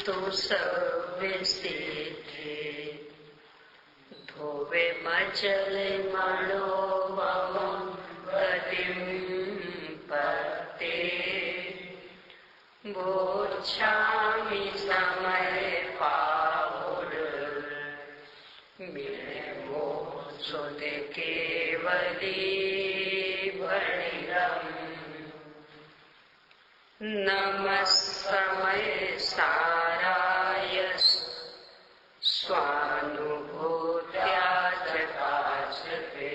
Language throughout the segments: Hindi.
तो सर्वसिद्धि धोवे मचले मनोभवं गतिं पते बोच्छामि समय पावुर मिले मोक्षुद केवली भणिरम् नमः समय साराय स्वानुभूत्या जगास्ते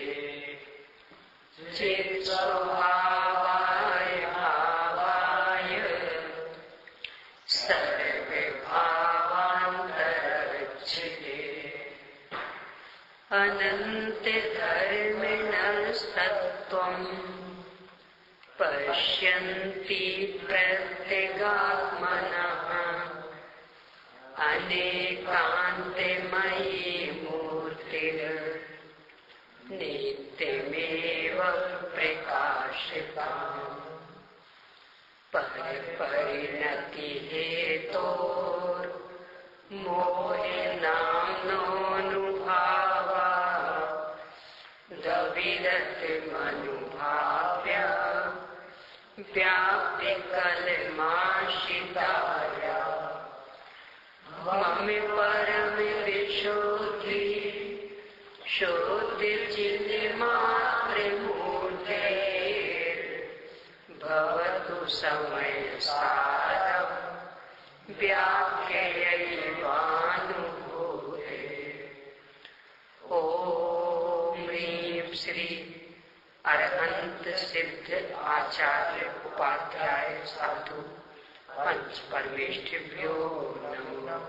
चित् स्वभावाय भावाय सर्वे भावान्तरच्छिते अनन्त धर्मिणस्तत्त्वम् पश्यन्ति प्रत्यगात्मनः अनेकान्ते मयि मूर्तिर् नित्यमेव प्रकाशिता परिणति हेतोर् मोहिनाम्नोऽनुभावा द्विविधति मनुभाव्य व्याप्ति कलमाशिताया मम परम विशुद्धि शुद्धि चिन्मात्र मूर्ते भवतु समय सारं व्याख्यैवानुभूते। ओम ह्रीं श्री अरहंत सिद्ध आचार्य उपाध्याय साधु पंच परमेष्ठिभ्यो नमः।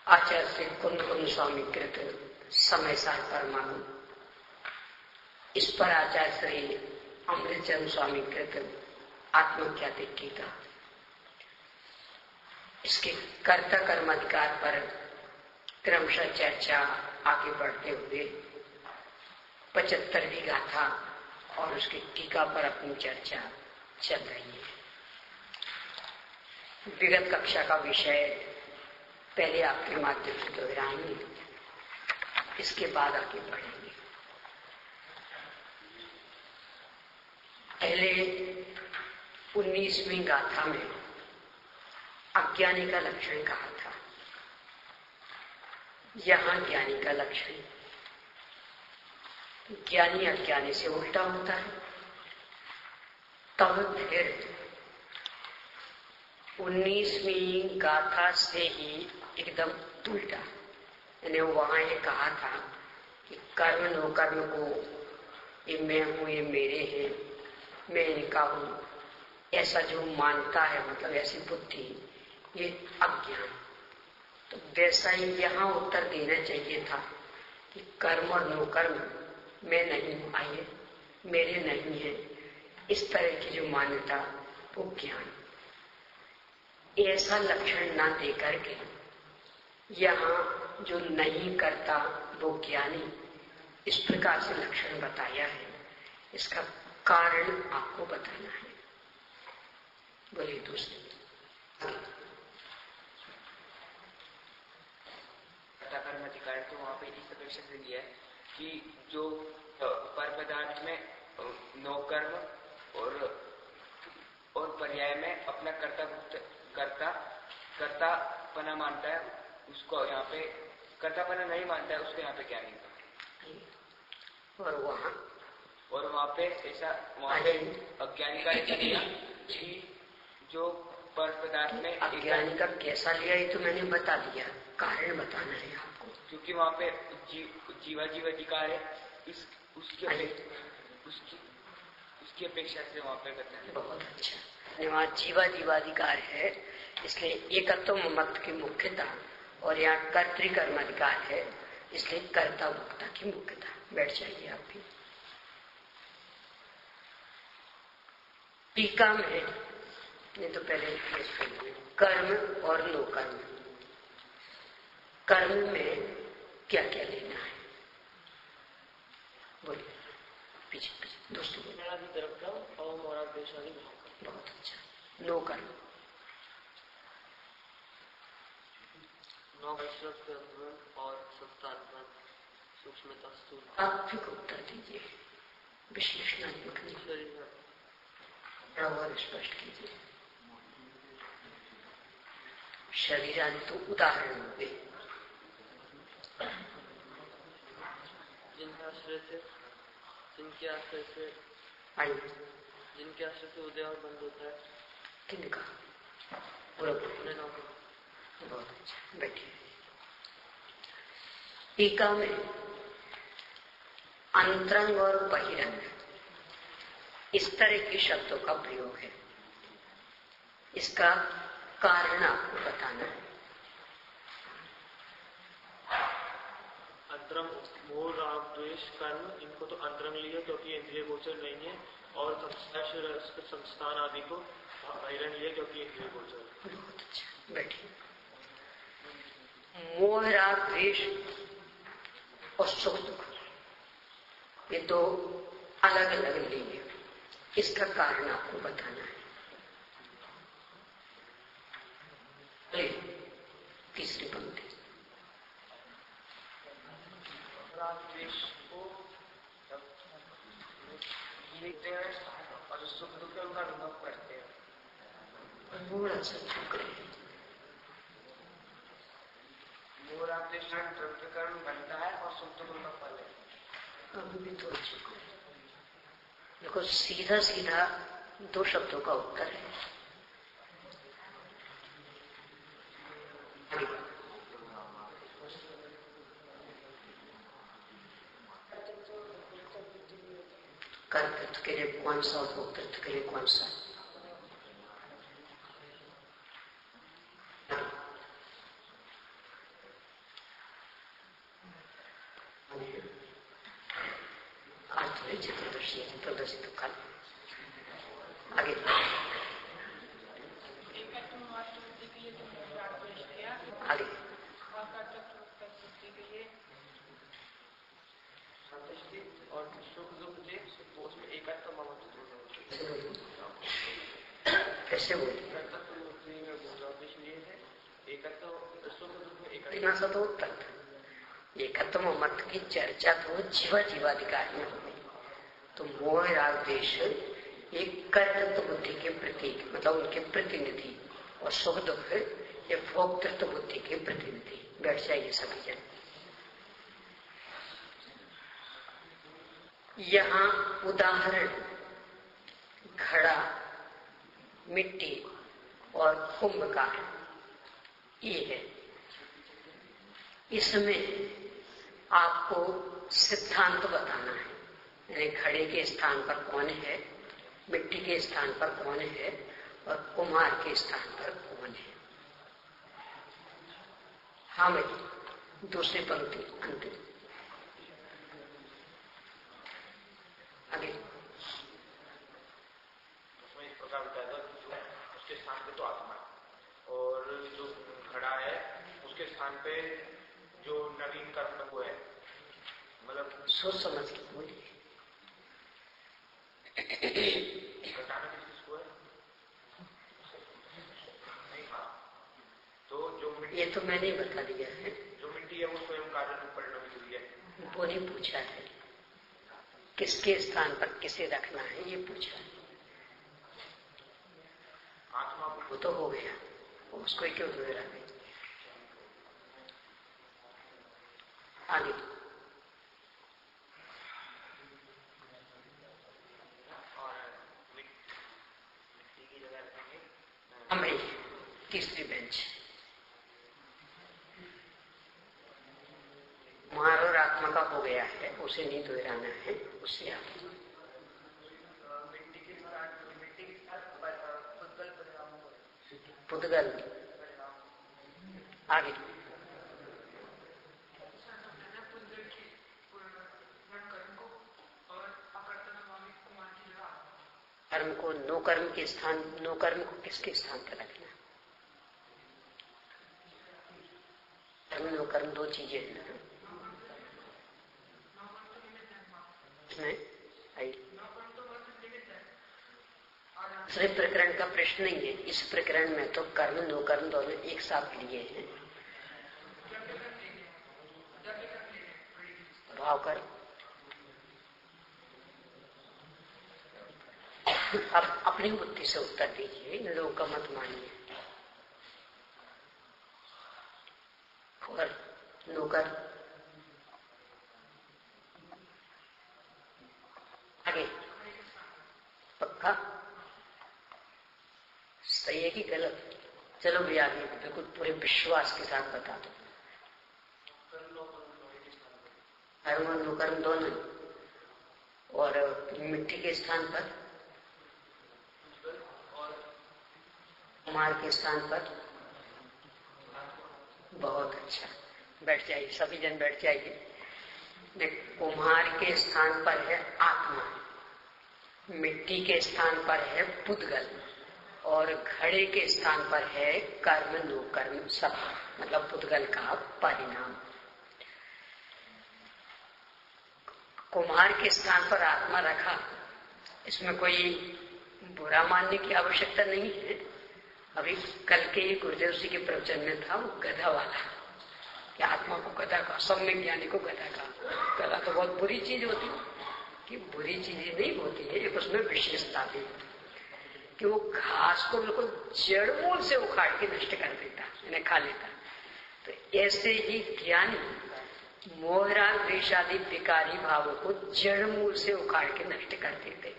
आचार्य श्री कुंद स्वामी कृत समय सार परमाणु, इस पर आचार्य श्री अमृतचंद स्वामी कृत आत्मख्याति टीका। इसके कर्ता कर्म अधिकार पर क्रमशः चर्चा आगे बढ़ते हुए 75वीं गाथा और उसकी टीका पर अपनी चर्चा चल रही है। विगत कक्षा का विषय पहले आपके माध्यम से दोहराएंगे, इसके बाद आगे बढ़ेंगे। पहले 19वीं गाथा में अज्ञानी का लक्षण कहा था। यहां ज्ञानी का लक्षण, ज्ञानी अज्ञानी से उल्टा होता है। तब फिर 19वीं गाथा से ही एकदम उल्टा, यानी वहां ये कहा था कि कर्म नो कर्म को ये मैं हूं, ये मेरे हैं, मैं इनका हूं, ऐसा जो मानता है, मतलब ऐसी बुद्धि, ये अज्ञान। तो वैसा ही यहां उत्तर देना चाहिए था कि कर्म और नो कर्म मैं नहीं हूं, आइए मेरे नहीं है, इस तरह की जो मान्यता वो ज्ञान। ऐसा लक्षण ना दे करके यहाँ जो नहीं करता वो ज्ञानी, इस प्रकार से लक्षण बताया है। इसका कारण आपको बताना है। बोलिए दूसरी कर्म अधिकार, तो वहाँ पे इस अपेक्षा से दिया है कि जो पर पदार्थ में नो कर्म और पर्याय में अपना कर्तापना मानता है, उसको यहाँ पे कर्तापना नहीं मानता है, उसको यहाँ पे क्या नहीं था। और वहाँ पे ऐसा, वहाँ पे अज्ञानी का ऐसा लिया कि जो पर पदार्थ में अज्ञानी का कैसा लिया ये तो मैंने बता दिया, कारण बताना है आपको। क्योंकि वहाँ पे जीवा जीव अधिकार है, उसकी अपेक्षा से वहाँ पे बताना। बहुत अच्छा, वहाँ जीवा जीवाधिकार है, इसलिए एकत्व ममत्व की मुख्यता, और यहाँ कर्तृकर्म अधिकार है, इसलिए कर्ता भोक्ता की मुख्यता। बैठ जाइए आप भी। टीका में नहीं तो पहले कर्म और नो कर्म, कर्म में क्या क्या लेना है, बोलिए। पीछे दोस्तों, बहुत अच्छा। नो कर्म और संस्थान सूक्ष्मता स्थूल। आप भी उत्तर दीजिए, विश्लेषणात्मक और स्पष्ट कीजिए। शरीर आदि तो उदाहरण हो गए, जिनके आश्रय से उदय और बंद होता है। किनका? पूरा बहुत अच्छा, बैठिए। टीका में अंतरंग और बहिरंग इस तरह के शब्दों का प्रयोग है। इसका कारण आपको बताना है। अंतरंग, मोह, राग, द्वेष, कर्म, इनको तो अंतरंग लिया क्योंकि इंद्रिय गोचर नहीं है, और संस्थान आदि को बहिरंग लिया क्योंकि इंद्रिय गोचर है। बहुत अच्छा, बैठिए। मोह, राग, द्वेष और सुख दुख, ये दो अलग अलग लिए, इसका कारण आपको बताना है। तीसरी पंक्ति। द्वेष को लेते हैं और सुख दुख का अनुभव करते हैं। थोड़ा सा चुप मोर आपके द्रव्यकरण बनता है और सुख दुख का फल है। अभी भी थोड़ा चुप। देखो, सीधा सीधा दो शब्दों का उत्तर है। कर्तृत्व के लिए कौन सा और भोक्तृत्व के लिए कौन सा? आज थोड़ी चतुर्दशी प्रदर्शित तो कल आगे आगे और सुख दुख उसमें एकत्व ममत्व कैसे बोले? एकत्व मत की चर्चा तो जीवा जीवाधिकार में हो गई। तो मोह राग द्वेष एक कर्तृत्व बुद्धि के प्रतीक, मतलब उनके प्रतिनिधि, और सुख दुख ये भोक्तृत्व बुद्धि के प्रतिनिधि। बैठ जाइए सभी जन। यहाँ उदाहरण घड़ा, मिट्टी और कुंभ का ये है। इसमें आपको सिद्धांत बताना है, यानी घड़े के स्थान पर कौन है, मिट्टी के स्थान पर कौन है और कुम्हार के स्थान पर कौन है। हाँ भाई, दूसरी पंक्ति अंतिम आगे। उसमें इस प्रकार बताया था, उसके स्थान पे तो आत्मा है, और जो घड़ा है उसके स्थान पे जो नवीन कर्म वो है, मतलब सोच समझ के बोलिए। घटाना किस चीज को है? नहीं, हाँ, तो जो ये तो मैंने बता दिया है। जो मिट्टी है वो स्वयं कारण में परिणमित हुई है। वो नहीं पूछा है किसके स्थान पर किसे रखना है, ये पूछा है। आत्मा वो तो हो गया, उसको क्यों धोए रखे। आगे मिट्टी की जगह रखेंगे हमें तीसरी बेंच। मार और आत्मा का हो गया है, उसे नहीं दोहराना है, उससे आप मिट्टी के साथ पुद्गल परिणाम पुद्गल। आगे कर्म को नो कर्म के स्थान, नो कर्म को किसके स्थान पर रखना? कर्म नो कर्म दो चीजें हैं ना इसमें। दूसरे प्रकरण का प्रश्न नहीं है, इस प्रकरण में तो कर्म नो कर्म दोनों एक साथ लिए हैं। भाव करो। अब अपनी बुद्धि से उत्तर दीजिए, इन लोगों का मत मानिए। और नौकर आगे पक्का सही है कि गलत? चलो भी आगे बिल्कुल पूरे विश्वास के साथ बता दो। कर्म और नौकर्म दोनों, और मिट्टी के स्थान पर, कुम्हार के स्थान पर। बहुत अच्छा, बैठ जाइए, सभी जन बैठ जाइए। कुम्हार के स्थान पर है आत्मा, मिट्टी के स्थान पर है पुद्गल, और घड़े के स्थान पर है कर्म नौकर्म सब, मतलब पुद्गल का परिणाम। कुम्हार के स्थान पर आत्मा रखा, इसमें कोई बुरा मानने की आवश्यकता नहीं है। अभी कल के ही गुरुदेव जी के प्रवचन में था वो गधा वाला, कि आत्मा को गधा का, सम्यक ज्ञानी को गधा का। गधा तो बहुत बुरी चीज होती है, कि बुरी चीजें नहीं होती है, एक उसमें विशेषता भी कि वो घास को बिल्कुल जड़ मूल से उखाड़ के नष्ट कर देता, इन्हें खा लेता। तो ऐसे ही ज्ञानी मोहरा द्वेष आदि विकारी भावों को जड़ मूल से उखाड़ के नष्ट कर देते।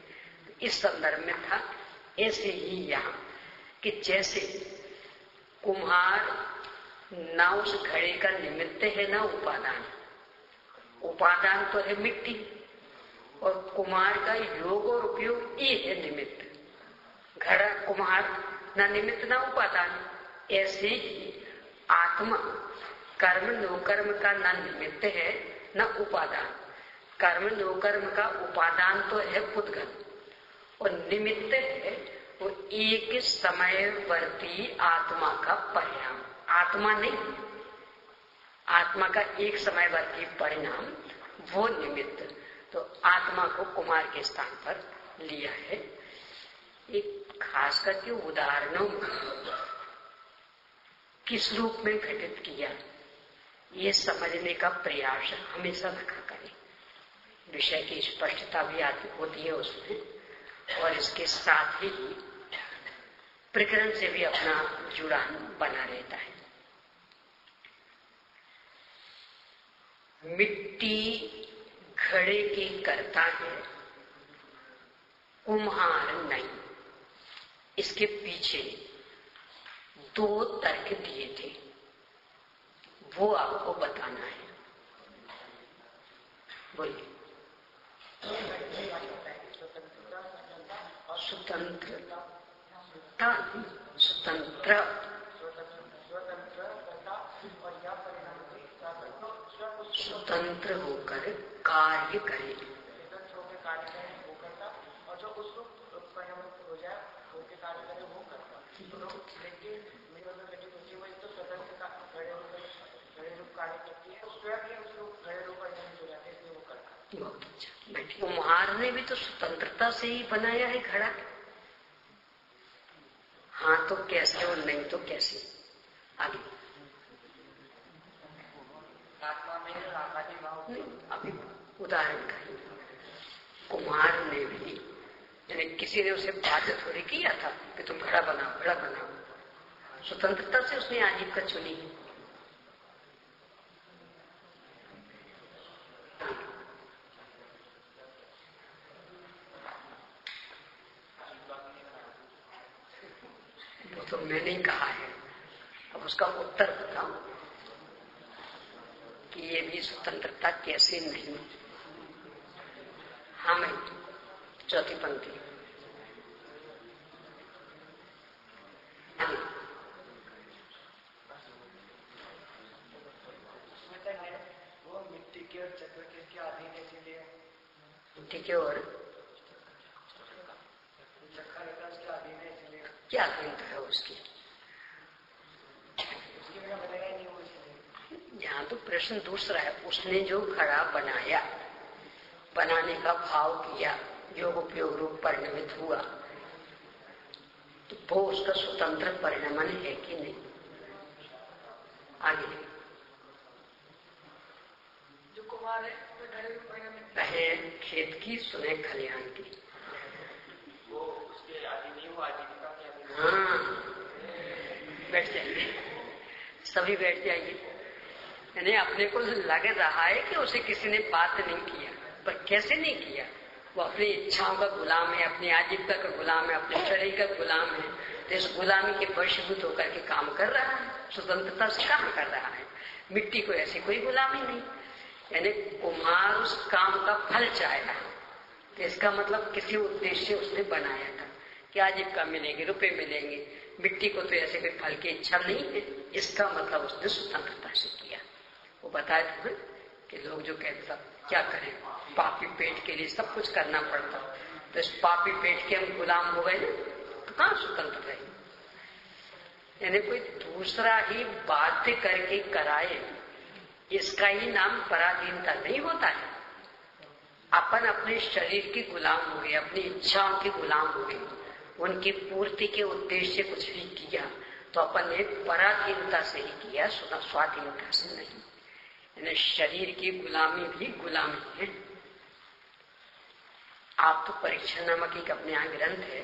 इस संदर्भ में था। ऐसे ही यहाँ कि जैसे कुम्हार ना उस घड़े का निमित्त है ना उपादान, उपादान तो है मिट्टी, और कुम्हार का योग और उपयोग ये है निमित्त। घड़ा कुम्हार ना निमित्त ना उपादान। ऐसे ही आत्मा कर्म नौकर्म का ना निमित्त है न उपादान। कर्म नौकर्म का उपादान तो है पुद्गल, और निमित्त है वो एक समयवर्ती आत्मा का परिणाम। आत्मा नहीं, आत्मा का एक समयवर्ती परिणाम वो निमित्त। तो आत्मा को कुम्हार के स्थान पर लिया है। एक खास करके उदाहरणों में किस रूप में घटित किया, ये समझने का प्रयास हमेशा रखा करें। विषय की स्पष्टता भी आती होती है उसमें, और इसके साथ ही प्रकरण से भी अपना जुड़ान बना रहता है। मिट्टी घड़े की करता है, कुम्हार नहीं। इसके पीछे दो तर्क दिए थे, वो आपको बताना है। बोलिए। स्वतंत्रता, स्वतंत्र, स्वतंत्र होकर कार्य करे। और जो उसको परिणाम हो जाए वो के कार्य करे वो करता। लेकिन वो तो स्वतंत्र घड़े रूप कार्य करती है, उसको घड़े रूप परिणाम हो जाते हैं, इसलिए वो करता है। बहुत अच्छा बैठिए। कुम्हार ने भी तो स्वतंत्रता से ही बनाया है घड़ा। हाँ तो कैसे और नहीं तो कैसे? आगे नहीं, अभी उदाहरण करें। कुम्हार ने भी, यानी किसी ने उसे बाध्य थोड़ी किया था कि तुम घड़ा बनाओ घड़ा बनाओ। स्वतंत्रता से उसने आजीविका चुनी। वो तो मैंने ही कहा है, अब उसका उत्तर बताओ कि ये भी स्वतंत्रता कैसे नहीं। हाँ मैं चौथी पंक्ति। वो मिट्टी के और चक्र के अधीन है, इसीलिए मिट्टी के और चक्कर उसके अधीन है, इसलिए क्या अधीन है उसकी? यहाँ तो प्रश्न दूसरा है। उसने जो घड़ा बनाया, बनाने का भाव किया, योग उपयोग रूप परिणमित हुआ, तो वो उसका स्वतंत्र परिणमन है कि नहीं? आगे जो कुमार है वो घड़े की सुने खलिहान की। वो उसके आदि नहीं, वो आजीविका के। हाँ, बैठ जाइए, सभी बैठ जाइए। यानी अपने को लग रहा है कि उसे किसी ने बात नहीं किया, पर कैसे नहीं किया? वो अपनी इच्छाओं का गुलाम है, अपनी आजीविका का गुलाम है, अपने शरीर का गुलाम है। तो इस गुलामी के वशीभूत होकर के काम कर रहा है, स्वतंत्रता से काम कर रहा है। मिट्टी को ऐसी कोई गुलामी नहीं। यानी कुम्हार उस काम का फल चाहेगा, तो इसका मतलब किसी उद्देश्य से उसने बनाया था कि आजीविका मिलेगी, रुपए मिलेंगे। मिट्टी को तो ऐसे कोई फल की इच्छा नहीं है, इसका मतलब उसने स्वतंत्रता से किया। वो बताया था कि लोग जो कहते क्या करें, पापी पेट के लिए सब कुछ करना पड़ता, तो इस पापी पेट के हम गुलाम हो गए ना, तो कहां स्वतंत्र रहे? यानी कोई दूसरा ही बाध्य करके कराए, इसका ही नाम पराधीनता नहीं होता है। अपन अपने शरीर की गुलाम हो गए, अपनी इच्छाओं की गुलाम हो गए, उनकी पूर्ति के उद्देश्य से कुछ भी किया तो अपन ने पराधीनता से ही किया, स्वाधीनता से नहीं। यानी शरीर की गुलामी भी गुलामी है। आप तो परीक्षा नामक एक अपने यहाँ ग्रंथ है,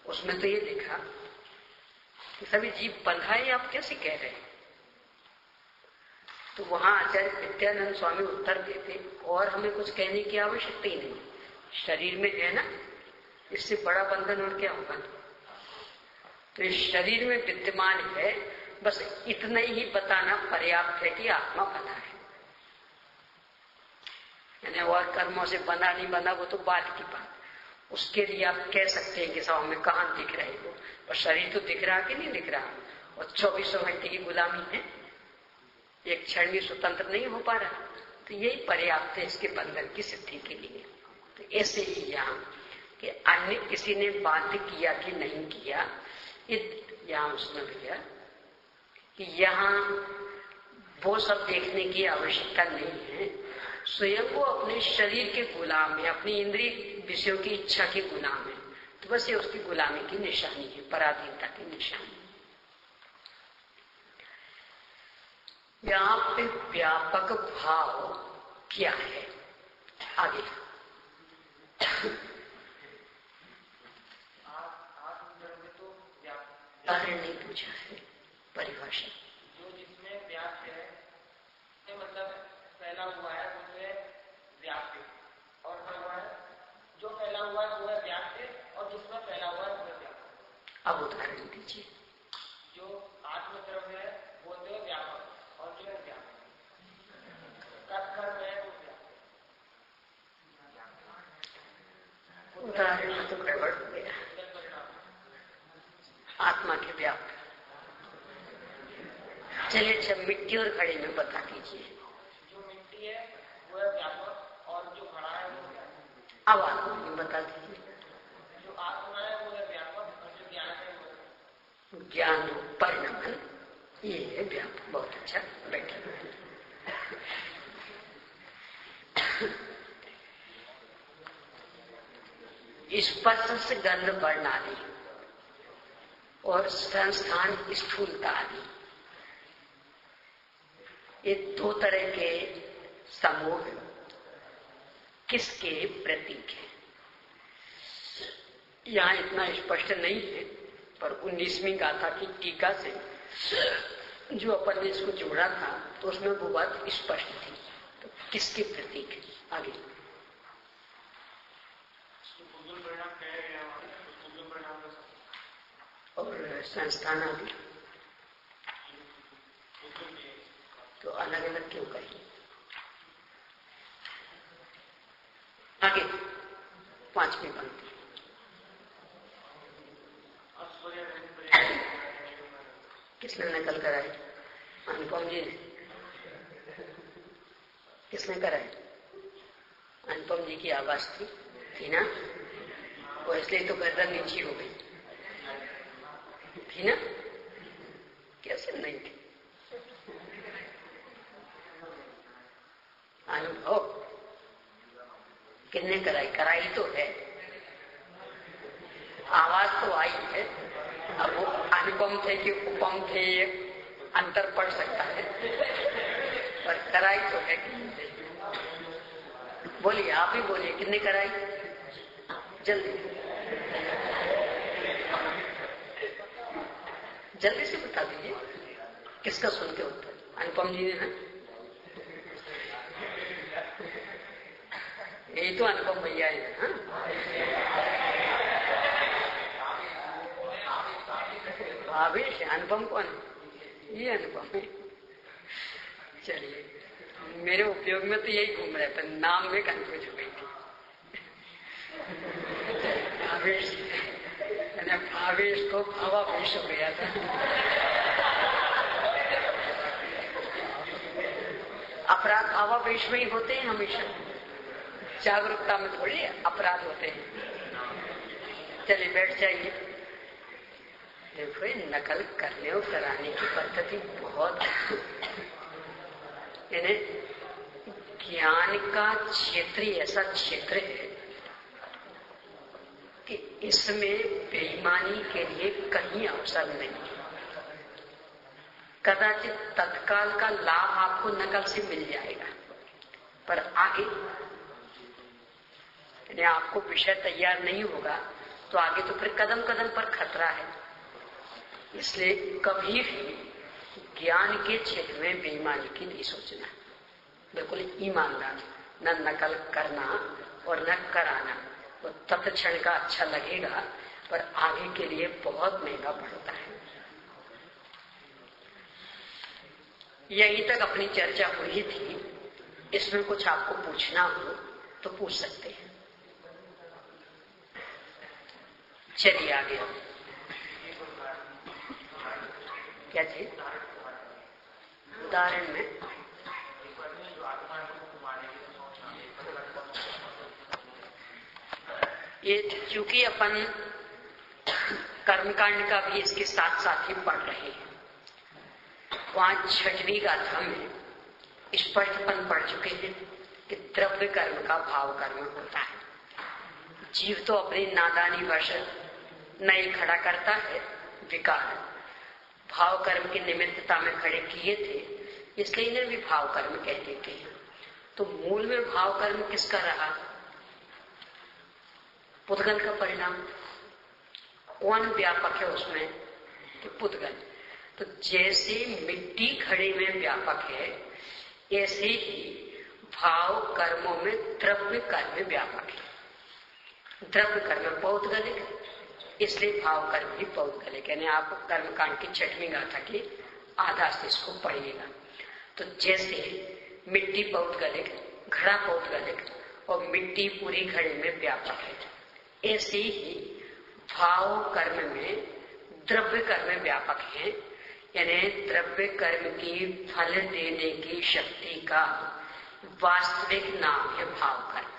उसमें तो ये लिखा कि सभी जीव बंधा है, आप कैसे कह रहे हैं? तो वहां आचार्य विद्यानंद स्वामी उत्तर देते, और हमें कुछ कहने की आवश्यकता ही नहीं, शरीर में है ना, इससे बड़ा बंधन और क्या होगा? तो इस शरीर में विद्यमान है, बस इतना ही बताना पर्याप्त है कि आत्मा बना है। यानी और कर्मों से बना नहीं बना वो तो बात की बात, उसके लिए आप कह सकते हैं कि सब हमें कहां दिख रहे हो, और शरीर तो दिख रहा कि नहीं दिख रहा, और 24 घंटे की गुलामी है, एक क्षण भी स्वतंत्र नहीं हो पा रहा। तो यही पर्याप्त है इसके बंधन की सिद्धि के लिए। तो ऐसे ही यहाँ कि अन्य किसी ने बाध्य किया कि नहीं किया, यहाँ उसने भैया कि यहाँ वो सब देखने की आवश्यकता नहीं है। स्वयं वो अपने शरीर के गुलाम है, अपनी इंद्रिय विषयों की इच्छा के गुलाम है, तो बस ये उसकी गुलामी की निशानी है, पराधीनता की निशानी। यहाँ पे व्यापक भाव क्या है? आगे कार्य नहीं पूछा है, परिभाषा जो जिसमें व्याप्त है, मतलब फैला हुआ है वो है व्याप्त, और हुआ है जो फैला हुआ है वो है व्याप्त, और जिसमें फैला हुआ है वो है व्यापक। अब उदाहरण दीजिए। जो आत्म तरफ है वो है व्यापक, और जो है व्यापक कर्म है वो व्यापक। उदाहरण तो गड़बड़ हो गया। आत्मा के व्यापक, चलिए अच्छा मिट्टी और घड़े में बता दीजिए। जो मिट्टी है वो है व्यापक, और जो घड़ा है वो व्यापक। अब आत्मा में बता दीजिए। जो आत्मा है वो है व्यापक, और जो ज्ञान है वो ज्ञान परिणाम, ये है व्यापक। बहुत अच्छा, बैठे। स्पर्श से गंध वर्ण आदि और संस्थान स्थूलता आदि, ये दो तरह के समूह किसके प्रतीक है? यहां इतना स्पष्ट नहीं है, पर 19वीं गाथा की टीका से जो अपन ने इसको जोड़ा था तो उसमें वो बात स्पष्ट थी। तो किसके प्रतीक है? आगे और संस्थान आदि तो अलग अलग क्यों कही? आगे 5वीं पंक्ति। किसने नकल कराई? अनुपम जी ने। किसने कराई? अनुपम जी की आवाज थी ना, और इसलिए तो गर्दन नीची हो गई थी ना, कैसे नहीं थी? अनुभव किसने कराई? कराई तो है, आवाज तो आई है। अब वो अनुपम थे कि उपम थे, अंतर पड़ सकता है, पर कराई तो है। बोलिए, आप ही बोलिए, कितने कराई? जल्दी जल्दी से बता दीजिए, किसका सुन के उत्तर? अनुपम जी ने है? यही तो अनुपम भैया है। हाँ? आवेश, अनुपम कौन है? ये अनुपम है। चलिए, मेरे उपयोग में तो यही घूम रहे थे, नाम में कंफ्यूज हो गई थी। आवेश, आवेश को भावावेश हो गया था। अपराध भावावेश में ही होते हैं हमेशा, जागरूकता में थोड़ी अपराध होते हैं। चलिए बैठ जाइए। देखो, नकल करने और कराने की पद्धति बहुत, यानी ज्ञान का क्षेत्र ऐसा क्षेत्र है कि इसमें बेईमानी के लिए कहीं अवसर नहीं है। कदाचित तत्काल का लाभ आपको नकल से मिल जाएगा, पर आगे यानी आपको विषय तैयार नहीं होगा तो आगे तो फिर कदम कदम पर खतरा है। इसलिए कभी भी ज्ञान के क्षेत्र में बेईमानी की नहीं सोचना, बिल्कुल ईमानदार, न नकल करना और न कराना। वो तत्क्षण का अच्छा लगेगा पर आगे के लिए बहुत महंगा पड़ता है। यहीं तक अपनी चर्चा हुई थी। इसमें कुछ आपको पूछना हो तो पूछ सकते हैं। चलिए आगे। क्या चीज? उदाहरण में ये चूंकि अपन कर्मकांड का भी इसके साथ साथ ही पढ़ रहे हैं, वहां 6वीं गाथा में स्पष्टपन पढ़ चुके हैं कि द्रव्य कर्म का भाव कर्म होता है। जीव तो अपनी नादानी वश नहीं खड़ा करता है, विकार भाव कर्म की निमित्तता में खड़े किए थे, इसलिए इन्हें भी भाव कर्म कह देते हैं। तो मूल में भाव कर्म किसका रहा? पुद्गल का परिणाम। कौन व्यापक है उसमें? तो पुद्गल। तो जैसे मिट्टी घड़े में व्यापक है, ऐसे ही भाव कर्मों में द्रव्य कर्म व्यापक है। द्रव्य कर्म पौद्गलिक, इसलिए भाव कर्म भी पौद्गलिक। यानी आप कर्मकांड की 6वीं गाथा की आधा से इसको पढ़िएगा। तो जैसे मिट्टी पौद्गलिक, घड़ा पौद्गलिक और मिट्टी पूरी घड़े में व्यापक है, ऐसे ही भाव कर्म में द्रव्य कर्म व्यापक है। यानी द्रव्य कर्म की फल देने की शक्ति का वास्तविक नाम है भाव कर्म।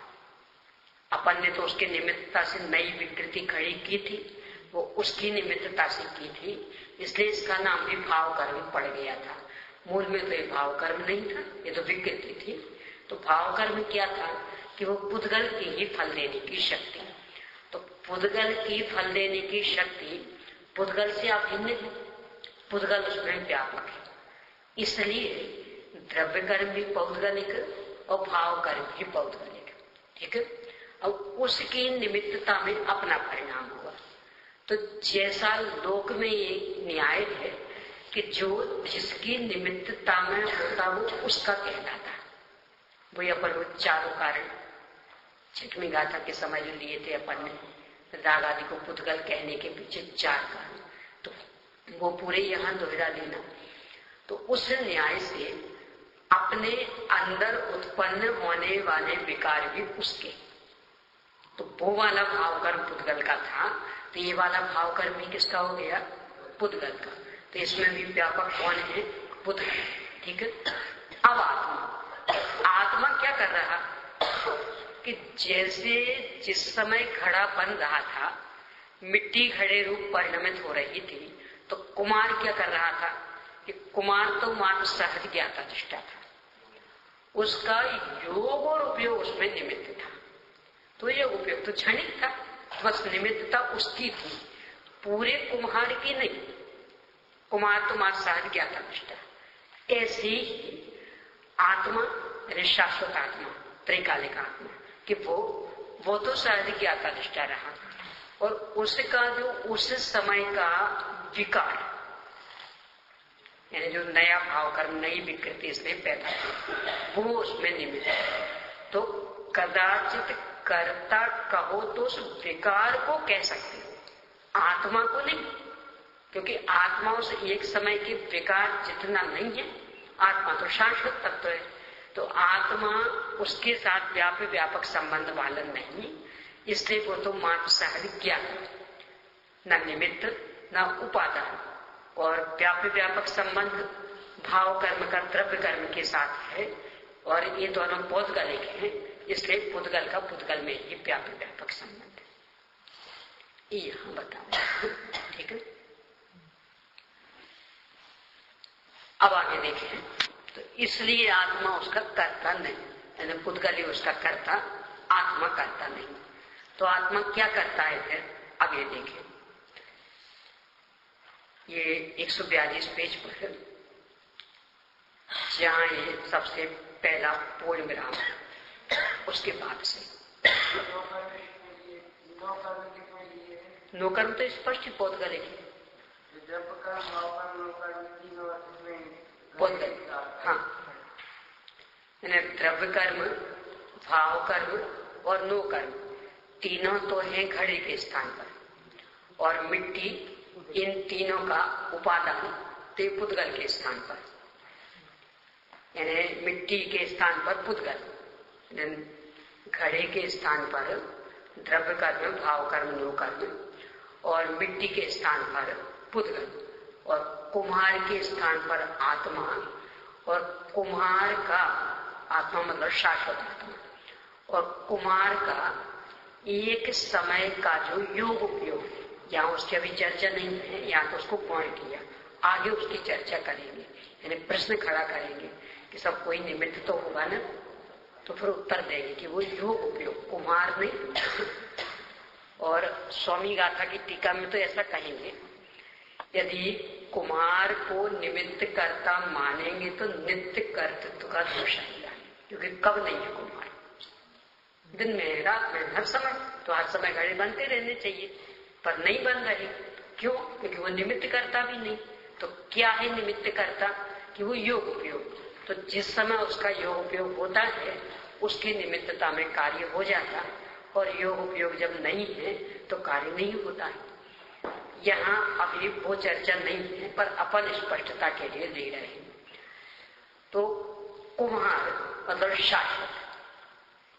अपन ने तो उसके निमित्तता से नई विकृति खड़ी की थी, वो उसकी निमित्तता से की थी, इसलिए इसका नाम भी भाव कर्म पड़ गया था। मूल में तो ये भाव कर्म नहीं था, ये तो विकृति थी। तो भाव कर्म क्या था कि वो पुद्गल की ही फल देने की शक्ति। तो पुद्गल की फल देने की शक्ति पुद्गल से अभिन्न है, पुद्गल उसमें व्यापक है। इसलिए द्रव्य कर्म भी पौद्गलिक और भाव कर्म भी पौद्गलिक। ठीक है। और उसकी निमित्तता में अपना परिणाम हुआ। तो जैसा लोक में ये न्याय है कि जो जिसकी निमित्तता में होता वो उसका कहलाता। वही अपन वो चारों कारण 6वीं गाथा के समय जो लिए थे अपन ने, राग आदि को पुद्गल कहने के पीछे 4 कारण, तो वो पूरे यहाँ दोहरा लेना। तो उस न्याय से अपने अंदर उत्पन्न होने वाले विकार भी उसके, तो वो वाला भाव कर्म पुद्गल का था, तो ये वाला भाव कर्म भी किसका हो गया? पुद्गल का। तो इसमें भी व्यापक कौन है? पुद्गल। ठीक है। अब आत्मा क्या कर रहा कि जैसे जिस समय घड़ा बन रहा था, मिट्टी घड़े रूप परिणमित हो रही थी, तो कुमार क्या कर रहा था कि कुमार तो मात्र सहज ज्ञाता दृष्टा था, उसका योग और उपयोग उसमें निमित्त था। तो ये उपयोग तो क्षणिक था, बस निमित्तता उसकी थी, पूरे कुम्हार की नहीं। कुमार तो मात्र सहज ज्ञाता दृष्टा। ऐसी ही आत्मा, शाश्वत आत्मा त्रैकालिक आत्मा, कि वो तो शायद ज्ञाता दृष्टा रहा, और उसका जो उस समय का विकार, यानी जो नया भाव कर्म, नई विकृति इसमें पैदा हुई, वो उसमें निमित्त है। तो कदाचित कर्ता कहो तो उस विकार को कह सकते हो, आत्मा को नहीं, क्योंकि आत्मा उस एक समय के विकार जितना नहीं है। आत्मा तो शाश्वत तत्व है, तो आत्मा उसके साथ व्यापक संबंध वाला नहीं, इसलिए वो तो मात्र सहज ज्ञान, न निमित्त न उपादान, और व्यापक संबंध भाव कर्म का द्रव्य कर्म के साथ है, और ये दोनों पौद्गलिक हैं, इसलिए पुद्गल का पुद्गल में ही व्यापक संबंध है। ये यहां बताओ, ठीक है। अब आगे देखें, तो इसलिए आत्मा उसका कर्ता नहीं, यानी पुद्गल ही उसका कर्ता, आत्मा करता नहीं। तो आत्मा क्या करता है फिर, अब ये देखें, ये 142 पेज पर जहां ये सबसे पहला पूर्ण विराम, उसके बाद से नौकर्म तो स्पष्ट पौधगल है, पौधगल, हाँ, द्रव्य कर्म, भाव कर्म और नो कर्म तीनों तो हैं घड़े के स्थान पर, और मिट्टी इन तीनों का उपादान ते पुद्गल के स्थान पर, यानी मिट्टी के स्थान पर पुद्गल, घड़े के स्थान पर द्रव्य कर्म, भाव कर्म, नो कर्म, और मिट्टी के स्थान पर पुद्गल, और कुम्हार के स्थान पर आत्मा, और कुम्हार का आत्मा मतलब शाश्वत आत्मा, और कुम्हार का एक समय का जो योग उपयोग, यहाँ उसकी अभी चर्चा नहीं है, यहाँ तो उसको पूर्ण किया, आगे उसकी चर्चा करेंगे, यानी प्रश्न खड़ा करेंगे कि सब कोई निमित्त तो होगा ना, तो फिर उत्तर देंगे कि वो योग उपयोग कुम्हार नहीं। और स्वामी गाथा की टीका में तो ऐसा कहेंगे, यदि कुम्हार को निमित्त कर्ता मानेंगे तो नित्य कर्तृत्व का दोष आएगा, क्योंकि कब नहीं है कुम्हार, दिन में रात में हर समय, तो हर समय घड़े बनते रहने चाहिए, पर नहीं बन रहे, क्यों? क्योंकि वो निमित्त कर्ता भी नहीं। तो क्या है निमित्त कर्ता, कि वो योग उपयोग, तो जिस समय उसका योग उपयोग होता है उसकी निमित्तता में कार्य हो जाता, और योग उपयोग जब नहीं है तो कार्य नहीं होता है। यहाँ अभी वो चर्चा नहीं है, पर अपन स्पष्टता के लिए ले रहे हैं। तो कुम्हार मतलब शाश्वत,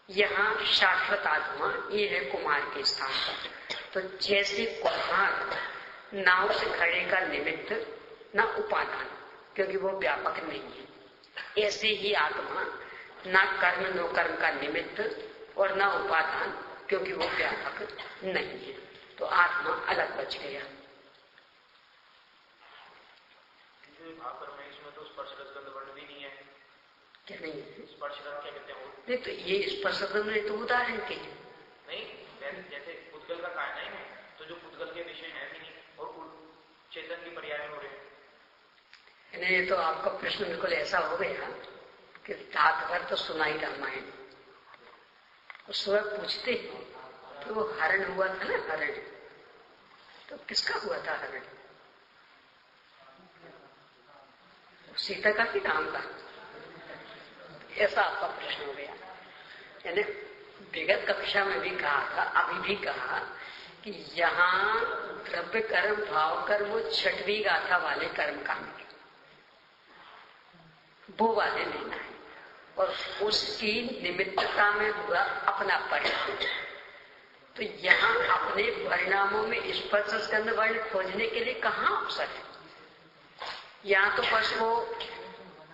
यहाँ शाश्वत आत्मा ये है कुम्हार के स्थान पर। तो जैसे कुम्हार नाव से घड़े का निमित्त न उपादान, क्योंकि वो व्यापक नहीं है, ऐसे ही आत्मा न कर्म नो कर्म का निमित्त और न उपादान, क्योंकि वो व्यापक नहीं है। तो आत्मा अलग बच गया। तो स्पर्श रसगंध वर्ण भी नहीं है, क्या नहीं है? स्पर्श क्या कहते हैं? नहीं, तो ये स्पर्श रसगंध तो उदाहरण के हैं। नहीं, जैसे पुद्गल का कारण है, तो जो पुद्गल के विषय है भी नहीं, और चेतन की पर्याय हो रहे हैं। नहीं, तो आपका प्रश्न बिल्कुल ऐसा हो गया कि रात भर तो सुनाई रामायण, उस सुबह पूछते कि वो हरण हुआ था ना, हरण तो किसका हुआ था हरण? सीता का कि राम का? ऐसा आपका प्रश्न हो गया। यानी विगत कक्षा में भी कहा था, अभी भी कहा कि यहाँ द्रव्य कर्म, भाव कर्म, वो छठवीं गाथा वाले कर्म कांड वो वाले लेना है, और उसकी निमित्तता में हुआ अपना परिणाम। तो यहाँ अपने परिणामों में स्पर्श स्कंध वर्ण खोजने के लिए कहाँ अवसर है? यहाँ तो बस वो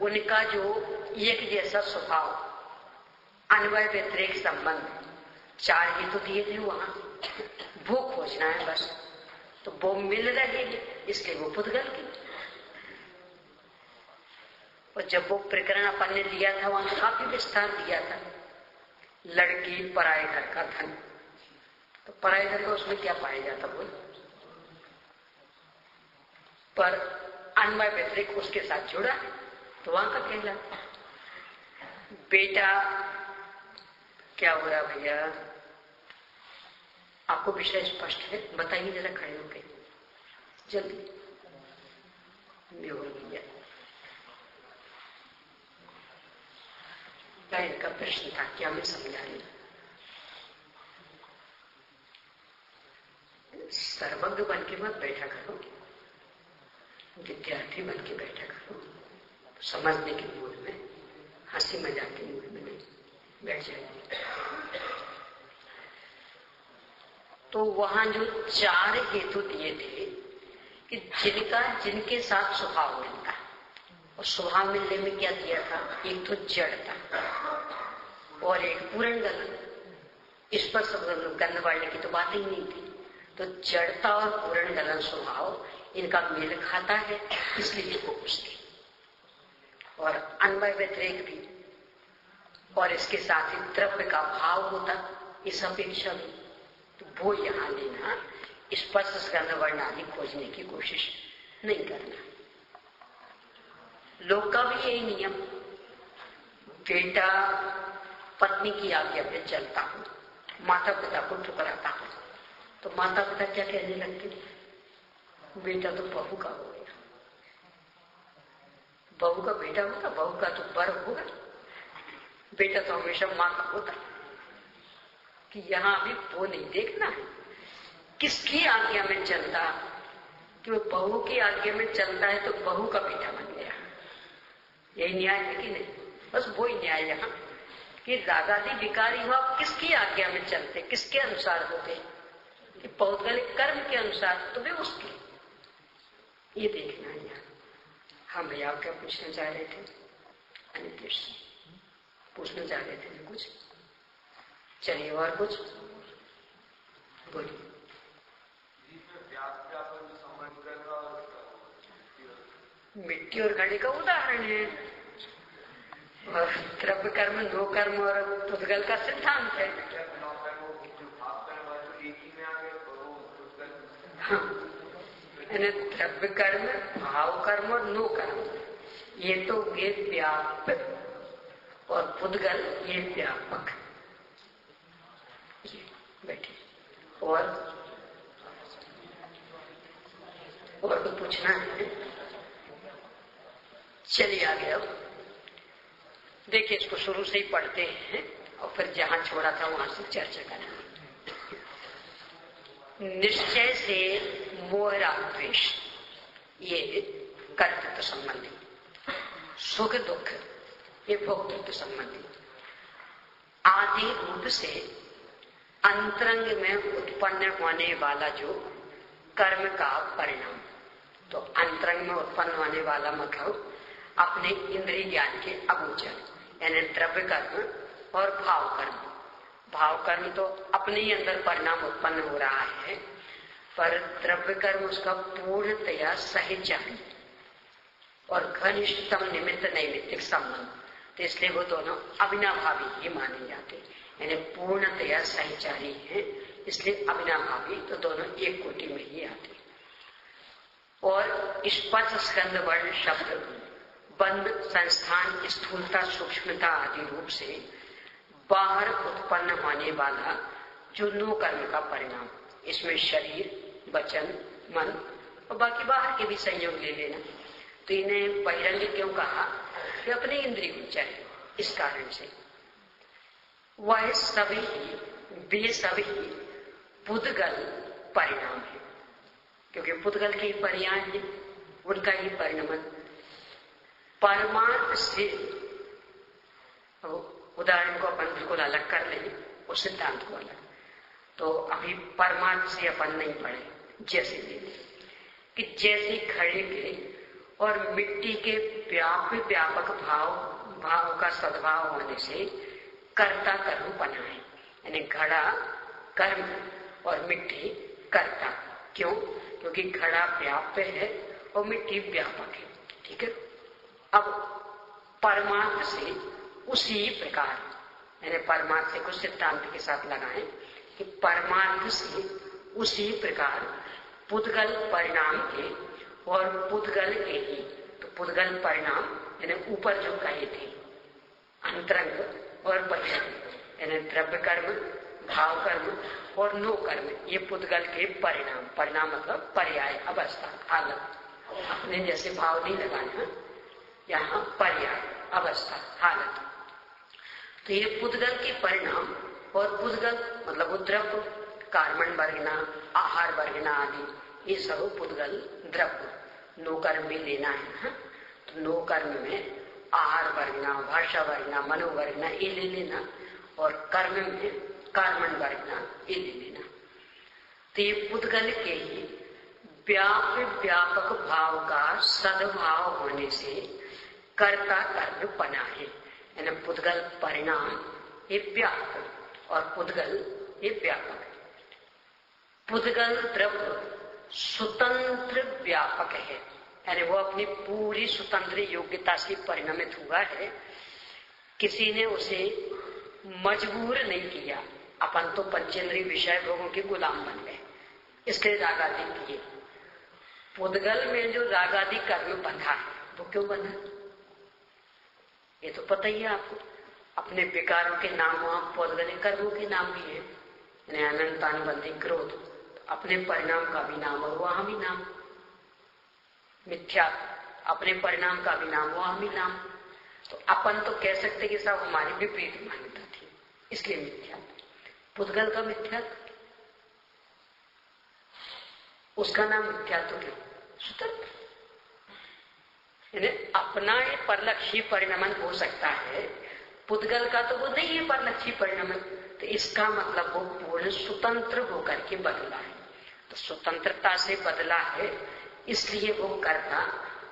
उनका जो एक जैसा स्वभाव, अन्वय व्यतिरेक संबंध, चार ही तो दिए थे वहां, वो खोजना है बस। तो वो मिल रहे हैं, इसलिए वो पुद्गल की। और जब वो प्रकरण अपन ने लिया था वहां काफी विस्तार दिया था, लड़की पराये घर का धन, तो पराये घर का उसमें क्या पाया जाता बोल, पर अन्वय व्यतिरेक उसके साथ जुड़ा, तो वहां का कहला बेटा क्या हो रहा भैया? आपको विषय स्पष्ट है? बताइए जरा खड़े होके जल्दी। मैं हो भैया इनका प्रश्न था, क्या मैं समझा रही? सर्वज्ञ बन के मत बैठा करो, विद्यार्थी बन के बैठा करो, समझने के मूड में, हंसी मजाक के मूड में नहीं बैठ जाएगी। तो वहां जो 4 हेतु दिए थे कि जिनके साथ स्वभाव मिलता, और स्वभाव मिलने में क्या दिया था? एक तो जड़ता और एक पूर्ण गलन। इस पर सब गंध बढ़ने की तो बात ही नहीं थी। तो जड़ता और पूर्ण गलन स्वभाव इनका मेल खाता है, इसलिए इसको पूछते। और अन्वय व्यतिरेक भी, और इसके साथ ही द्रव्य का भाव होता, इस अपेक्षा भी। तो वो यहां लेना, स्पर्श गंध वर्ण आदि खोजने की कोशिश नहीं करना। लोक का भी यही नियम, बेटा पत्नी की आज्ञा पे चलता हूं, माता पिता को ठुकराता हूं, तो माता पिता क्या कहने लगते? बेटा तो बहू का हो गया। बहू का बेटा होता, बहू का तो बर होगा। बेटा तो हमेशा मां का होता। कि यहां भी वो नहीं देखना है किसकी आज्ञा में चलता, कि वो बहू की आज्ञा में चलता है तो बहू का बेटा बन गया। यही न्याय है कि नहीं? बस वही न्याय यहां कि रागादि विकारी हो, आप किसकी आज्ञा में चलते, किसके अनुसार होते? कि पौद्गलिक कर्म के अनुसार, तो वे उसके। ये देखना है यहाँ। हाँ भैया, आप क्या पूछना चाह रहे थे? अनिकेश पूछना चाह रहे थे कुछ? चलिए, और कुछ बोलिए। मिट्टी और घड़े का उदाहरण है, और द्रव्य कर्म, नो कर्म और पुद्गल का सिद्धांत है। हाँ, द्रव्य कर्म, भाव कर्म और नो कर्म, ये तो ये व्यापक, और पुद्गल ये व्यापक। बैठे। और तो पूछना है? चलिए आगे। अब देखिए, इसको शुरू से ही पढ़ते हैं और फिर जहां छोड़ा था वहां से चर्चा करेंगे। निश्चय से मोह राग द्वेष, ये कर्तृत्व संबंधी। सुख दुख, ये भोक्तृत्व संबंधी। आदि रूप से अंतरंग में उत्पन्न होने वाला जो कर्म का परिणाम, तो अंतरंग में उत्पन्न होने वाला मतलब अपने इंद्रिय ज्ञान के अगोचर, यानी द्रव्य कर्म और भाव कर्म। भाव कर्म तो अपने ही अंदर परिणाम उत्पन्न हो रहा है, पर द्रव्य कर्म उसका पूर्णतया सहचारी और घनिष्ठतम निमित्त नैमित्तिक संबंध, तो इसलिए वो दोनों अविनाभावी ही माने जाते, यानी पूर्णतया सहचारी है, इसलिए अविनाभावी, तो दोनों एक कोटि में ही आते। और स्पर्श स्कंद वर्ण शब्द बंध, संस्थान, स्थूलता, सूक्ष्मता आदि रूप से बाहर उत्पन्न होने वाला जो नो कर्म का परिणाम, इसमें शरीर, वचन, मन और बाकी बाहर के भी संयोग ले लेना। तो इन्हें बहिरंग क्यों कहा? कि अपने इंद्रिय गोचर, इस कारण से वह सभी, वे सभी पुद्गल परिणाम है, क्योंकि पुद्गल के ही पर्याय है, उनका ही परिणमन। परमार्थ से, उदाहरण को अपन बिल्कुल अलग कर लेंगे, उस सिद्धांत को अलग। तो अभी परमार्थ से अपन नहीं पढ़े, जैसे कि जैसे घड़े के और मिट्टी के व्यापक भाव का सद्भाव होने से कर्ता कर्म बना है, यानी घड़ा कर्म और मिट्टी कर्ता। क्यों? क्योंकि घड़ा व्याप्य है और मिट्टी व्यापक है। ठीक है। अब परमार्थ से उसी प्रकार, यानी परमार्थ से कुछ सिद्धांत के साथ लगाएं कि परमार्थ से उसी प्रकार पुद्गल परिणाम के और पुद्गल के ही, तो पुद्गल परिणाम यानी ऊपर जो कहे थे अंतरंग और बहिरंग, यानी द्रव्य कर्म, भाव कर्म और नो कर्म, ये पुद्गल के परिणाम। परिणाम मतलब पर्याय, अवस्था, हालत। अपने जैसे भाव नहीं लगाना, यहाँ पर्याय, अवस्था, हालत। तो ये पुद्गल के परिणाम। और पुद्गल मतलब द्रव्य, कार्बन वर्गना, आहार वर्गना आदि, ये सब पुद्गल द्रव्य। नो कर्म भी लेना है ना, तो नो कर्म में आहार वर्गना, भाषा वर्गना, मनोवर्गना ये ले लेना, और कर्म में कार्बन वर्गना ये ले लेना। तो ये पुद्गल के ही व्यापक भाव का सद्भाव होने से कर्ता कर्म बना है। यानी पुद्गल परिणाम ये व्यापक और पुद्गल ये व्यापक। पुद्गल द्रव्य स्वतंत्र व्यापक है, यानी वो अपनी पूरी स्वतंत्र योग्यता से परिणमित हुआ है। किसी ने उसे मजबूर नहीं किया। अपन तो पंचेंद्रिय विषय भोगों के गुलाम बन गए, इसलिए रागादि किए। पुद्गल में जो रागादि कर्म बंधा है वो क्यों बंधा, ये तो पता ही है आपको। अपने विकारों के नाम वहां पुद्गल कर्मों के नाम भी है। अनंतानुबंधी क्रोध, अपने परिणाम का भी नाम और वहां भी नाम। मिथ्या, अपने परिणाम का भी नाम वहां भी नाम। तो अपन तो कह सकते कि सब हमारी विपरीत मान्यता थी, इसलिए मिथ्या। पुद्गल का मिथ्या, उसका नाम मिथ्या तो क्यों, स्वतंत्र। अपना ये परलक्षी परिणमन हो सकता है, पुद्गल का तो वो नहीं है परलक्षी परिणमन। तो इसका मतलब वो पूर्ण स्वतंत्र होकर के बदला है। तो स्वतंत्रता से बदला है, इसलिए वो कर्ता,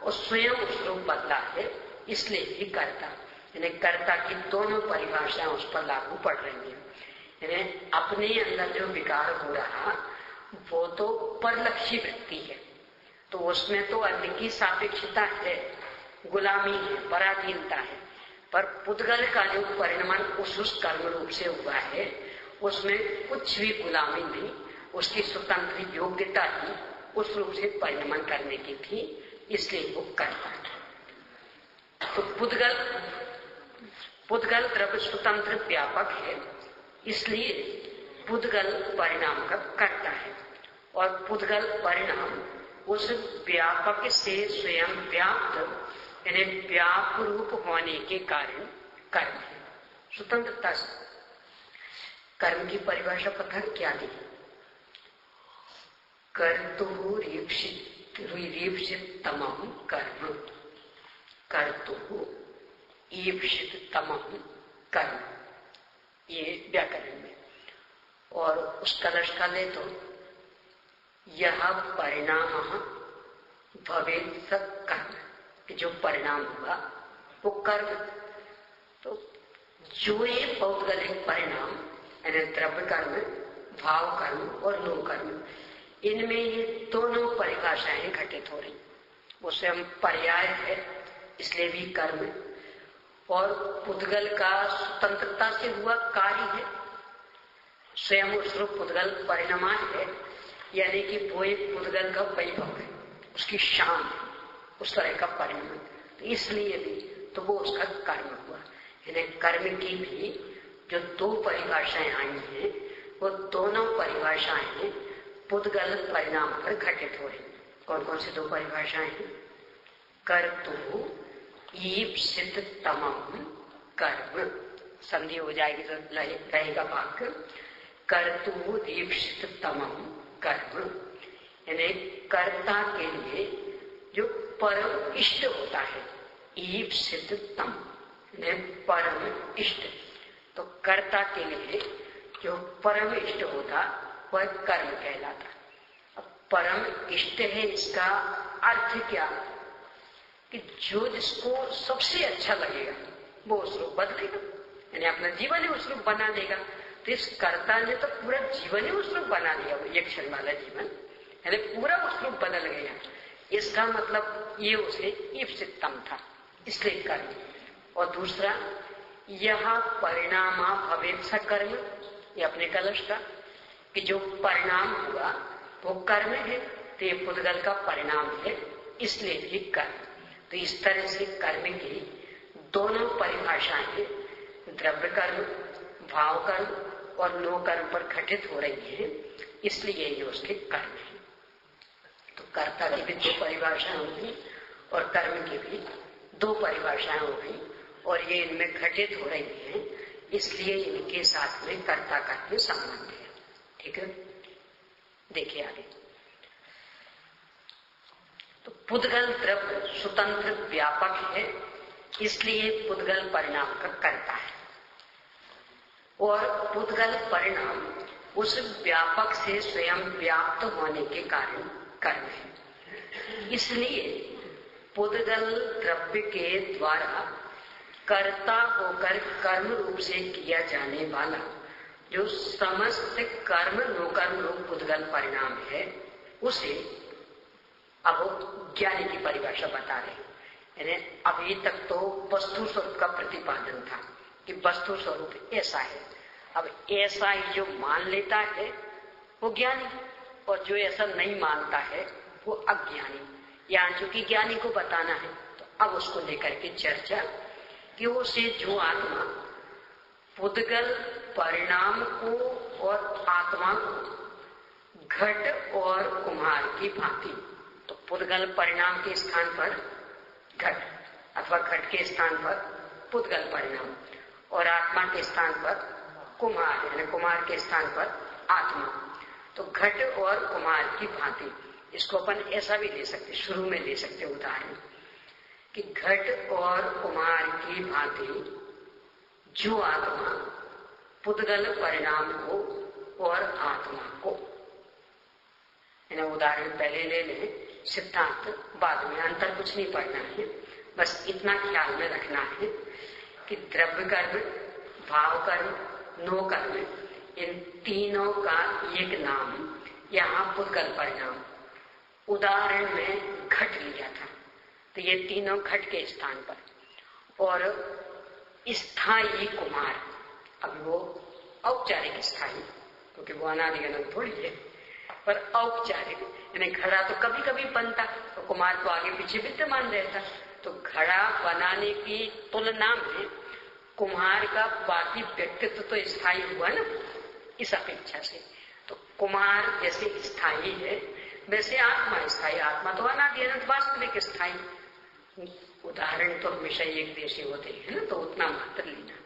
और स्वयं उस रूप बदला है, इसलिए भी कर्ता। यानी कर्ता की दोनों परिभाषाएं उस पर लागू पड़ रही हैं। यानी अपने अंदर जो विकार हो रहा वो तो परलक्षी वृत्ति है, तो उसमें तो अन्य की सापेक्षता है, गुलामी है, पराधीनता है। पर पुद्गल का जो परिणमन उस कर्म रूप से हुआ है, उसमें कुछ भी गुलामी नहीं, उसकी स्वतंत्र योग्यता ही उस रूप से परिणमन करने की थी, इसलिए वो करता है। तो पुद्गल द्रव्य स्वतंत्र व्यापक है, इसलिए पुद्गल परिणाम का करता है। और पुद्गल परिणाम उस व्यापक से स्वयं व्याप्त, यानी व्याप रूप होने के कारण कर्म है, स्वतंत्रता से। कर्म की परिभाषा पता क्या दी, कर्तुः ईप्सिततमं कर्म, कर्तुः ईप्सिततमं कर्म, ये व्याकरण में। और उसका लक्षण ले तो यह परिणाम भवेत् स कर्म, कि जो परिणाम हुआ वो कर्म। तो जो ये पौद्गलिक परिणाम यानी द्रव्य कर्म, भाव कर्म और नो कर्म, इनमें ये दोनों परिभाषाएं घटित हो रही। वो स्वयं पर्याय है, इसलिए भी कर्म, और पुद्गल का स्वतंत्रता से हुआ कार्य है, स्वयं उस रूप पुद्गल परिणाम है। यानी कि वो एक पुद्गल का वैभव है, उसकी शान है, उस तरह का परिणाम। तो इसलिए भी तो वो उसका कर्म हुआ। यानी कर्म की भी जो दो परिभाषाएं आई हैं, वो दोनों परिभाषाएं पुद्गल परिणाम पर घटित हो रही। कौन कौन सी दो परिभाषाएं हैं, कर्तुः ईप्सिततमं कर्म, संधि हो जाएगी तो रहेगा वाक्य कर्तुः ईप्सिततमं कर्म, यानी कर्ता के लिए जो परम इष्ट होता है, ईप्सिततम परम इष्ट। तो कर्ता के लिए जो परम इष्ट होता वह कर्म कहलाता। अब परम इष्ट है, इसका अर्थ क्या, कि जो जिसको सबसे अच्छा लगेगा वो उस रूप बदलेगा, यानी अपना जीवन ही उस रूप बना लेगा। तो इस कर्ता ने तो पूरा जीवन ही उस रूप बना लिया, वो एक क्षण वाला जीवन, यानी पूरा उस रूप बदल गया। इसका मतलब ये उसे ईप्सिततम था, इसलिए कर्म। और दूसरा, यह परिणाम भवेत् स कर्म, ये अपने कलश का, कि जो परिणाम हुआ वो कर्म है, तो ये पुद्गल का परिणाम है, इसलिए भी कर्म। तो इस तरह से कर्म की दोनों परिभाषाएं, द्रव्य कर्म, भाव कर्म और नो कर्म पर घटित हो रही है, इसलिए ये उसके कर्म है। तो कर्ता की भी दो परिभाषाएं होगी और कर्म की भी दो परिभाषाएं होगी, और ये इनमें घटित हो रही है, इसलिए इनके साथ में कर्ता कर्म संबंध है। ठीक है, देखिए आगे। तो पुद्गल द्रव्य स्वतंत्र व्यापक है, इसलिए पुद्गल परिणाम का कर्ता है, और पुद्गल परिणाम उस व्यापक से स्वयं व्याप्त होने के कारण कर्म है। इसलिए पुद्गल द्रव्य के द्वारा कर्ता होकर कर्म रूप से किया जाने वाला जो समस्त कर्म नोकर्म रूप पुद्गल परिणाम है, उसे अब ज्ञानी की परिभाषा बता रहे हैं। यानी अभी तक तो वस्तु स्वरूप का प्रतिपादन था कि वस्तु स्वरूप ऐसा है। अब ऐसा ही जो मान लेता है वो ज्ञानी, और जो ऐसा नहीं मानता है वो अज्ञानी। यहाँ चूंकि ज्ञानी को बताना है तो अब उसको लेकर के चर्चा कि उसे जो आत्मा पुद्गल परिणाम को और आत्मा को घट और कुम्हार की भांति, तो पुद्गल परिणाम के स्थान पर घट अथवा घट के स्थान पर पुद्गल परिणाम और आत्मा के स्थान पर कुम्हार, यानी कुम्हार के स्थान पर आत्मा। तो घट और कुम्हार की भांति, इसको अपन ऐसा भी ले सकते, शुरू में ले सकते उदाहरण कि घट और कुम्हार की भांति जो आत्मा पुद्गल परिणाम को और आत्मा को, उदाहरण पहले ले लें, सिद्धांत बाद में, अंतर कुछ नहीं पढ़ना है, बस इतना ख्याल में रखना है कि द्रव्य कर्म, भाव कर्म, नो कर्म, इन तीनों का एक नाम यहाँ पुद्गल परिणाम। उदाहरण में घट लिया था, तो ये तीनों घट के स्थान पर, और स्थायी कुम्हार, अब वो औपचारिक स्थायी, क्योंकि वो अनादि अनंत थोड़ी है, पर औपचारिक, यानी घड़ा तो कभी कभी बनता तो कुम्हार तो आगे पीछे विद्यमान रहता। तो घड़ा बनाने की तुलना में कुम्हार का बाकी व्यक्तित्व तो स्थायी हुआ ना, इस अपेक्षा से। तो कुम्हार जैसे स्थायी है वैसे आत्मा स्थायी, आत्मा तो अनादि अनंत वास्तविक स्थायी। उदाहरण तो हमेशा एक देशी होते हैं ना, तो उतना मात्र लेना।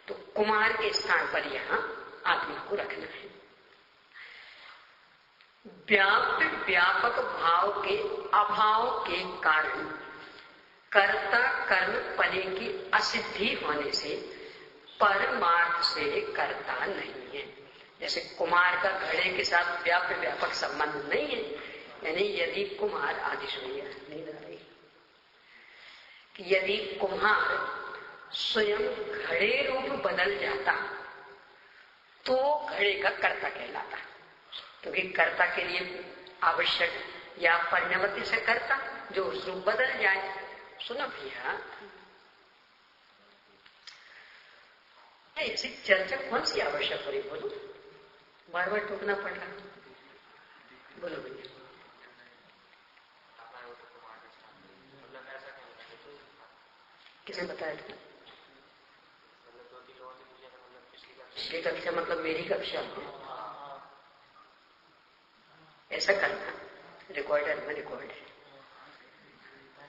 तो कुम्हार के स्थान पर यहाँ आत्मा को रखना है। व्यापक भाव के अभाव के कारण कर्ता कर्म फले की असिद्धि होने से परमार्थ से कर्ता नहीं है। जैसे कुम्हार का घड़े के साथ व्यापक संबंध नहीं है, यानी यदि कुम्हार आदि सुनिए नहीं रही कि यदि कुम्हार स्वयं घड़े रूप बदल जाता तो घड़े का कर्ता कहलाता, क्योंकि कर्ता के लिए आवश्यक या परिणमति से कर्ता जो उस रूप बदल जाए। सुना भैया, ऐसी चर्चा कौन सी आवश्यक हो रही, बोलो, बार बार टोकना पड़ रहा, बोलो भैया। किसने बताया था? पिछली कक्षा मतलब मेरी कक्षा में ऐसा करना, रिकॉर्डर में रिकॉर्ड है,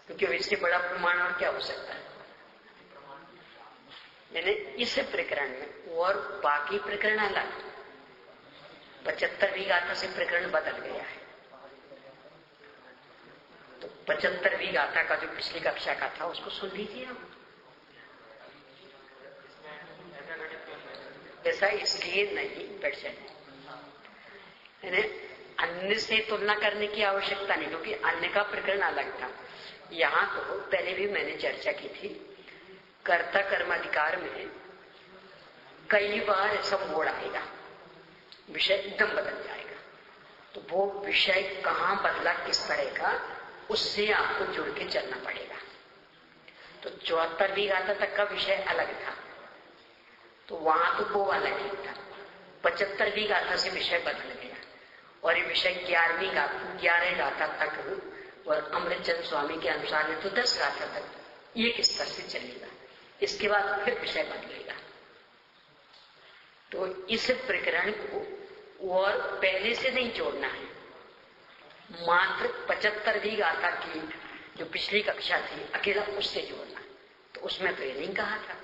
क्योंकि इससे बड़ा प्रमाण और क्या हो सकता है। यानी इस प्रकरण में और बाकी प्रकरण अलग, 75वीं गाथा से प्रकरण बदल गया है। तो 75वीं गाथा का जो पिछली कक्षा का था उसको सुन लीजिए आप। ऐसा इसलिए नहीं बैठ जाए, यानी अन्य से तुलना करने की आवश्यकता नहीं, क्योंकि अन्य का प्रकरण अलग था। यहाँ तो पहले भी मैंने चर्चा की थी, कर्ता कर्माधिकार में कई बार ऐसा मोड़ आएगा, विषय एकदम बदल जाएगा। तो वो विषय कहाँ बदला, किस तरह का, उससे आपको जुड़ के चलना पड़ेगा। तो 74वीं गाथा तक का विषय अलग था, तो वहां तो वो अलग ही था। 75वीं गाथा से विषय बदल गया और ये विषय 11 गाथा तक, और अमृतचंद स्वामी के अनुसार है तो 10 गाथा तक एक स्तर से चलेगा। इसके बाद फिर विषय बदलेगा। तो इस प्रकरण को और पहले से नहीं जोड़ना है, मात्र 75वीं गाथा की जो पिछली कक्षा थी अकेला उससे जोड़ना। तो उसमें तो ये नहीं कहा था,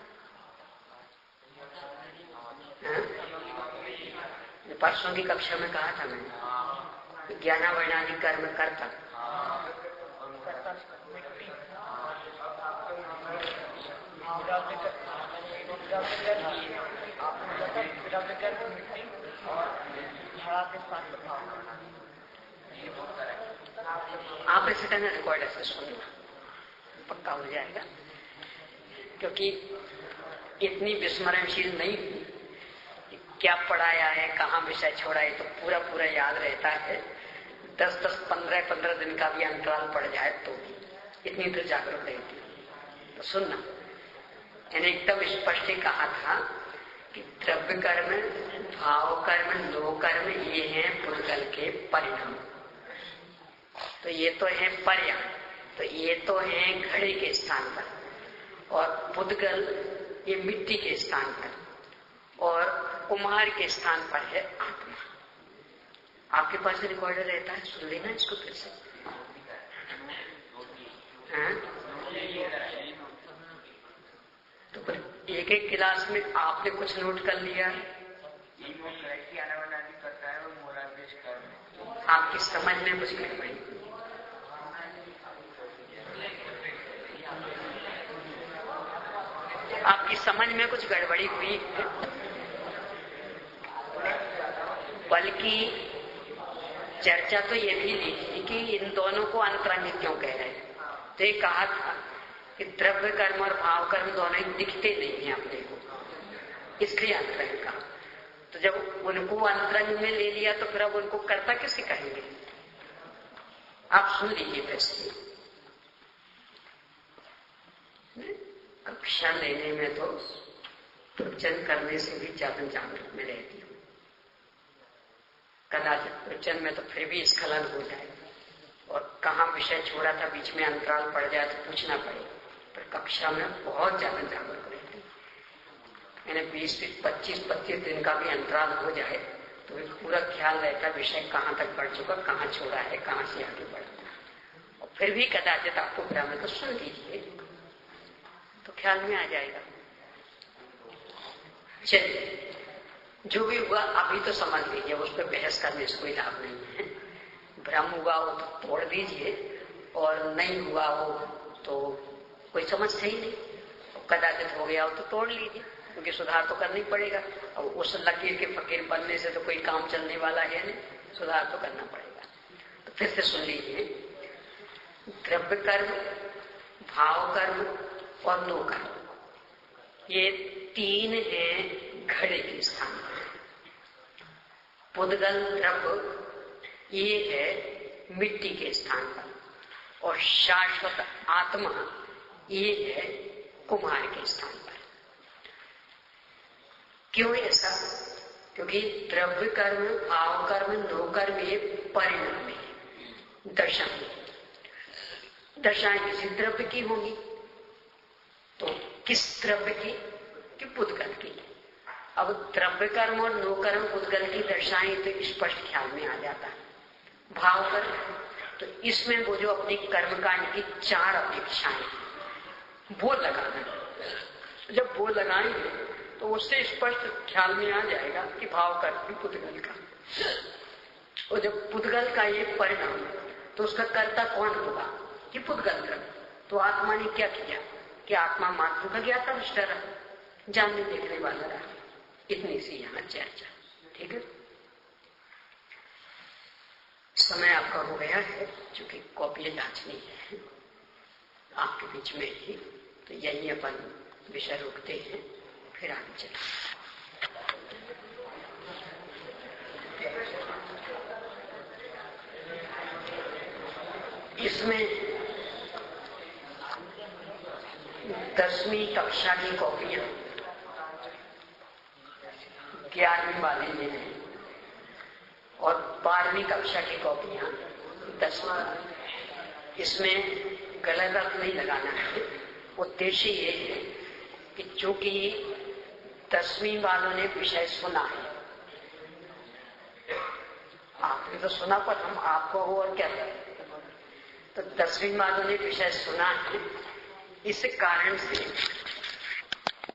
परसों की कक्षा में कहा था मैंने, ज्ञानावर्णादि कर्म करता आप ऐसे करना, रिकॉर्ड ऐसे सुनना, पक्का हो जाएगा। क्योंकि इतनी विस्मरणशील नहीं हुई, क्या पढ़ाया है, कहाँ विषय छोड़ा है, तो पूरा पूरा याद रहता है। 10-10, 15-15 दिन का भी अंतराल पड़ जाए तो इतनी तो जागरूक रहती है। तो सुनना, मैंने एकदम स्पष्ट ही कहा था कि द्रव्य कर्म, भाव कर्म, नो कर्म ये हैं पुद्गल के परिणाम। तो ये तो है पर्या, तो ये तो है घड़े के स्थान पर, और पुद्गल ये मिट्टी के स्थान पर, और कुम्हार के स्थान पर है आत्मा। आपके पास रिकॉर्डर रहता है, सुन लेना इसको फिर से। तो फिर एक एक क्लास में आपने कुछ नोट कर लिया, आपकी समझ में कुछ गड़बड़ी, आपकी समझ में कुछ गड़बड़ी हुई, बल्कि चर्चा तो ये भी ली थी कि इन दोनों को अंतरंग क्यों कह रहे हैं। तो ये कहा था कि द्रव्य कर्म और भाव कर्म दोनों ही दिखते नहीं है अपने को, इसलिए अंतरंग का। तो जब उनको अंतरंग में ले लिया तो फिर अब उनको कर्ता किसे कहेंगे? आप सुन लीजिए फिर से। कक्षा लेने में तो प्रवचन करने से भी ज्यादा जागरूक में रहती हूँ। कदाचित प्रवचन में तो फिर भी स्खलन हो जाए और कहाँ विषय छोड़ा था बीच में अंतराल पड़ जाए तो पूछना पड़ेगा, पर कक्षा में बहुत ज्यादा जागरूक रहती हूँ। मैंने 20-25 दिन का भी अंतराल हो जाए तो भी पूरा ख्याल रहता विषय कहाँ तक पढ़ चुका, कहाँ छोड़ा है, कहाँ से आगे बढ़ना। और फिर भी कदाचित आपको बुरा में तो सुन लीजिए तो ख्याल में आ जाएगा। चलिए, जो भी हुआ अभी तो समझ लीजिए, उस पर बहस करने से कोई लाभ नहीं है। भ्रम हुआ हो तो तोड़ दीजिए, और नहीं हुआ हो तो कोई समस्या ही नहीं। कदाचित हो गया हो तो तोड़ लीजिए, क्योंकि सुधार तो करना ही पड़ेगा। और उस लकीर के फकीर बनने से तो कोई काम चलने वाला है नहीं, सुधार तो करना पड़ेगा। तो फिर से सुन लीजिए, द्रव्य कर्म, भाव कर्म और नो कर्म, ये तीन हैं घड़े के स्थान। पुद्गल द्रव्य ये है मिट्टी के स्थान पर, और शाश्वत आत्मा ये है कुम्हार के स्थान पर। क्यों ऐसा? क्योंकि द्रव्य कर्म, भाव कर्म, नो कर्म ये परिणाम है, दशाएं। दशाएं किसी द्रव्य की होंगी, तो किस द्रव्य की? कि पुद्गल की। अब द्रव्य कर्म और नो कर्म पुद्गल की दशाएं तो स्पष्ट ख्याल में आ जाता है। भाव कर्म, तो इसमें वो जो अपनी कर्मकांड की 4 अपेक्षाएं वो लगाना। जब वो लगाएंगे तो उससे स्पष्ट ख्याल में आ जाएगा कि भाव कर्म पुद्गल का। और जब पुद्गल का ये परिणाम तो उसका कर्ता कौन होगा? कि पुद्गल द्रव्य। तो आत्मा ने क्या किया कि आत्मा मात्र का ज्ञाता निष्ठा रहा, जानने देखने वाला रहा। इतनी सी यहाँ चर्चा, ठीक है। समय आपका हो गया है, चूंकि कॉपियां जांचनी है आपके बीच में ही, तो यही अपन विषय रोकते हैं, फिर आगे चलें। इसमें 10वीं कक्षा की कॉपियां 11वीं वाले में है, और 12वीं कक्षा की कॉपियां 10वीं। इसमें गलत अर्थ नहीं लगाना है। उद्देश्य ये है कि चूंकि 10वीं वालों ने विषय सुना है। आपने तो सुना, पर हम आपको और क्या करें। तो 10वीं वालों ने विषय सुना है, इस कारण से